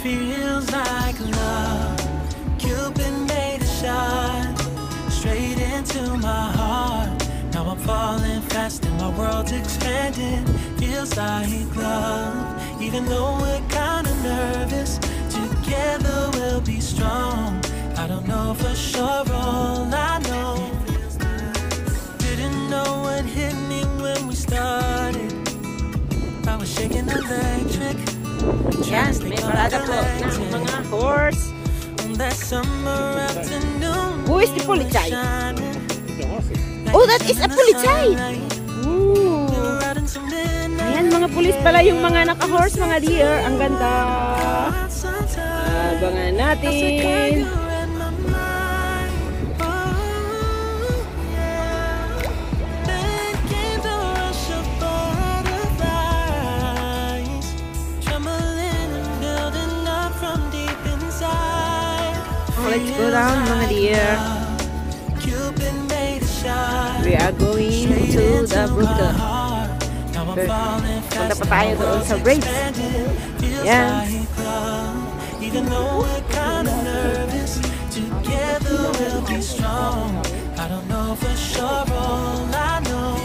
Feels like love. Cupid made a shot straight into my heart. Now I'm falling fast and my world's expanding. Feels like love. Even though we're kinda nervous, together we'll be strong. I don't know for sure, all I know. Didn't know what hit me when we started. I was shaking electric. Yan, may parada po ng mga horse. Who is the Polizei? Oh, that is a Polizei! Ooh. Ayan, mga pulis pala yung mga naka-horse, mga deer. Ang ganda. Abangan natin. Let's go down, mga dear. We are going to the Brücke. Punta pa tayo doon sa bridge. Yan. Even though we're kind of nervous, together we'll be strong. I don't know for sure, all I know.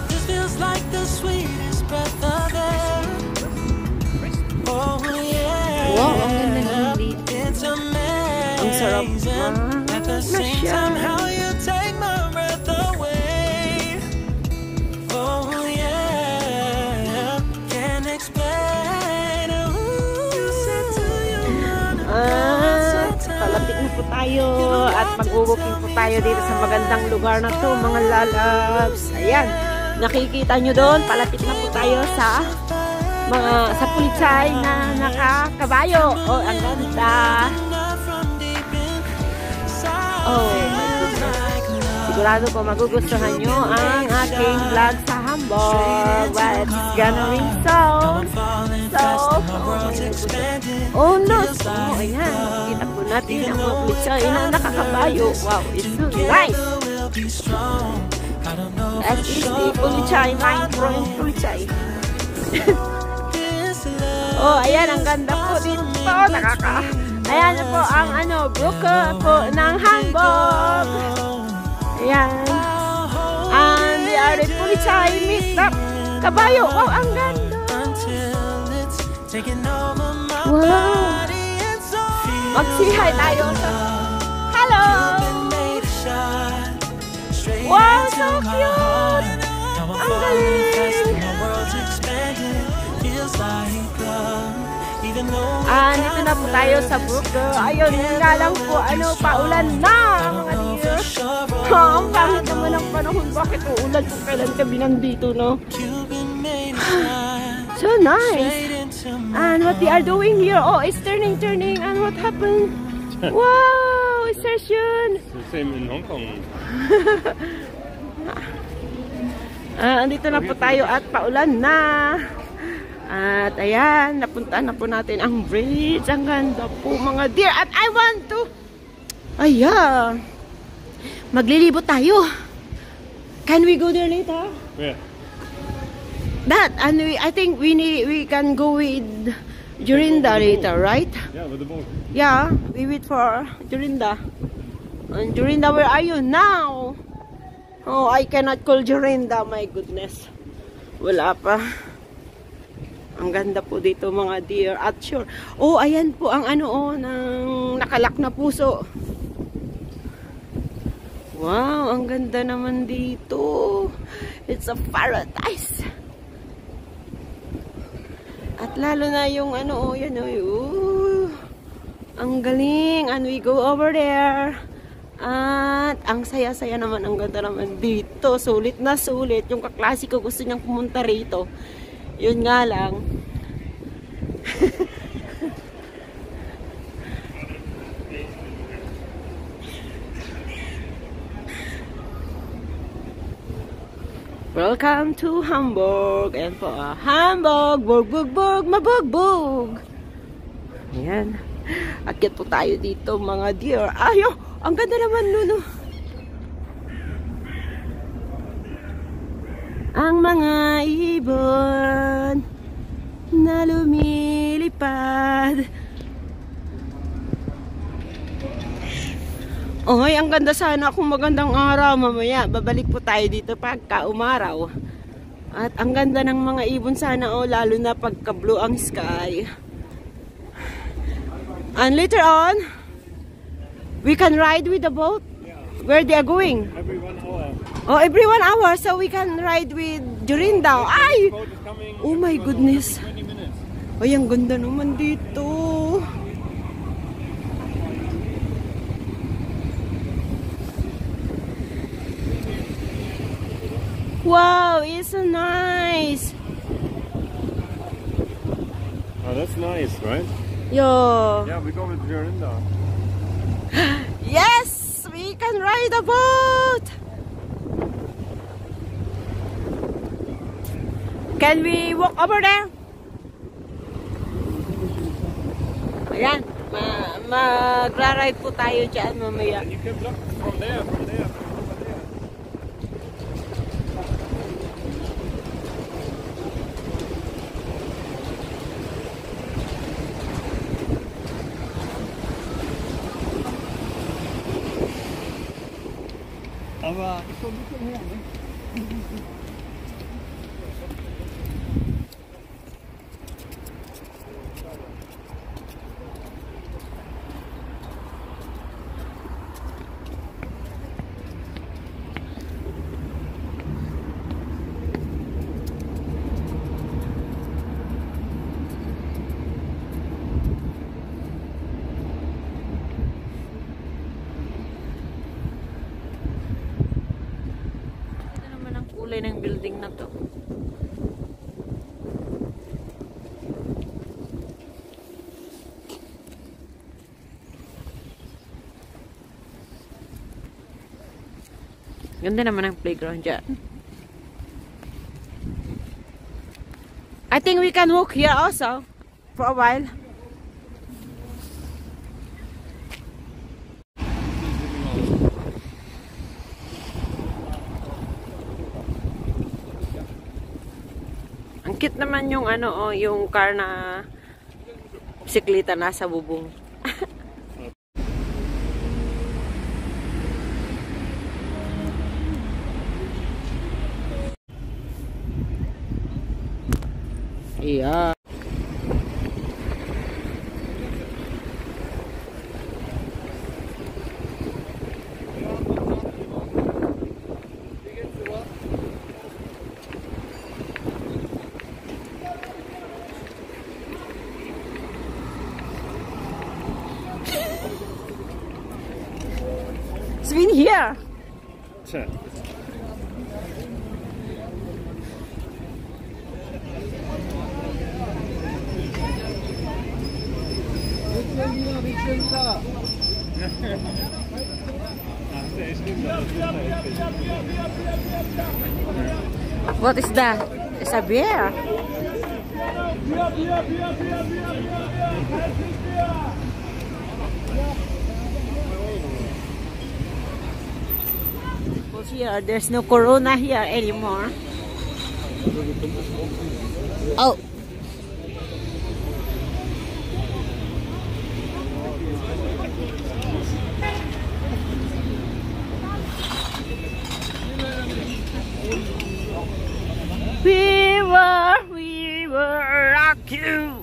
This feels like the sweetest breath of air. Oh yeah. Wow, ang ganda naman dito. Ang sarap na siya. How you take my breath away. Oh yeah. Can't explain. Palapit na po tayo at mag-walking po tayo dito sa magandang lugar na to, mga lalabs. Ayan, nakikita nyo doon, palapit na po tayo sa Polizei na nakakabayo. Oh, ang ganda. Oh, sigurado ko magugustuhan nyo ang aking vlog sa Hamburg. But it's gonna rain soon. Oh no, so ayan, kita po natin ang mga Polizei na nakakabayo. Wow, it's so nice. That is the Polizei line from Polizei. Oh, ayan, ang ganda po dito. Ayan po ang Brücke po ng Hamburg. Ayan. And the other Polizei meet up. Kabayo. Wow, ang ganda. Wow. Mag-say-hi tayo. Hello. Wow, so cute. Ang galing. Dito na po tayo sa Brücke. Ayun, nga lang po, paulan na, mga dear. Ang pangit naman ang panahon. Bakit uulan kung kailan kami nandito, no? So nice. And what they are doing here, oh, it's turning. And what happened? Wow, it's session. The same in Hong Kong. Andito na po tayo at paulan na. At ayan, napuntaan na po natin ang bridge. Ang ganda po, mga dear. At I want to, ayan, maglilibot tayo. Can we go there later? Where? That, and I think we can go with Jorinda later, right? Yeah, with the boat. Yeah, we wait for Jorinda. And Jorinda, where are you now? Oh, I cannot call Jorinda, my goodness. Wala pa. Ang ganda po dito, mga dear. At sure. Oh, ayan po ang ng nakalak na puso. Wow, ang ganda naman dito. It's a paradise. At lalo na yung yan ang galing. And we go over there. At ang saya-saya naman, ang ganda naman dito. Sulit na sulit. Yung kaklasiko gusto niyang pumunta rito. Yun nga lang. Welcome to Hamburg. And po, Hamburg, burg, mabugbog. Ayan. Akyat po tayo dito, mga dear. Ayo, ang ganda naman nuno. Ang mga ibon na lumilipad lumilipad. Oy, ang ganda sana kung magandang araw. Mamaya, babalik po tayo dito pagka umaraw. At ang ganda ng mga ibon sana, oh, lalo na pagka blue ang sky. And later on, we can ride with the boat. Where they are going? Every 1 hour. Oh, every 1 hour, so we can ride with Jorinda. Ay! Boat is coming. Oh my goodness. 20 minutes. Ay, ang ganda naman dito. Wow, it's so nice. Oh, that's nice, right? Yo. Yeah, we go with Jorinda. Yes, we can ride a boat. Can we walk over there? Ayan, magra-ride po tayo dyan mamaya. You can look from there, from there. Aber ich komme ein bisschen her, ne? Kulay ng building na to. Ganda naman ang playground dyan. I think we can walk here also for a while. Ang cute naman yung ano, oh, yung car na bisikleta nasa bubong. Yeah. It's been here. Tja. What is that? It's a bear. Here, there's no corona here anymore. Oh. We were rock you.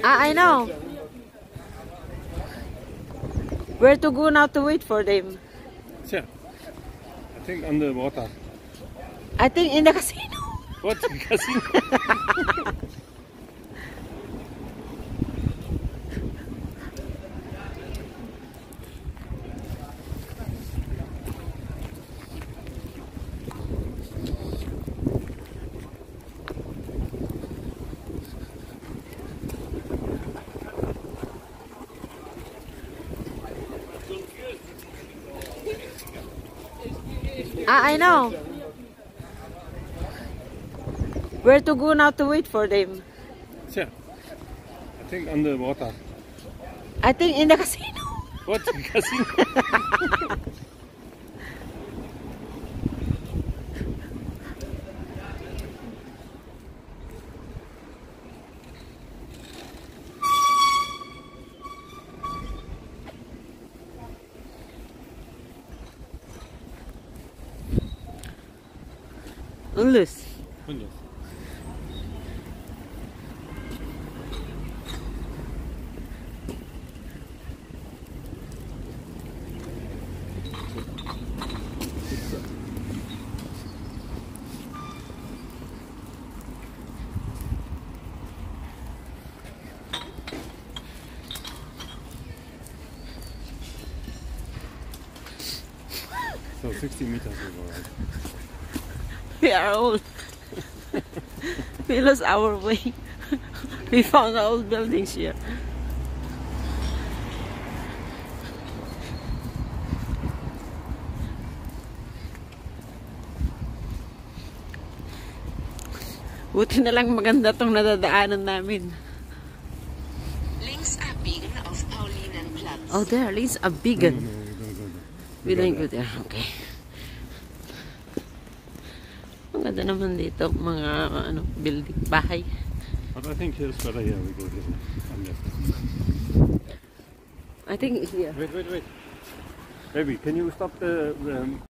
I know. Where to go now to wait for them? Tja. I think on the water. I think in the casino. What? Casino? I know. Where to go now to wait for them? Yeah. I think on the water. I think in the casino. What? Casino? Unless. Unless. So 60 meters is alright. We are old. We lost our way. We found old buildings here. Buti na lang maganda tong nadadaanan namin. Links abbiegen auf Paulinenplatz. Oh, there, links abbiegen. No, we don't go there. We don't go there. Okay. Ang ganda naman dito, mga ano, building, bahay. But I think here's better. Here we go this way. On left. I think here. Wait. Baby, can you stop the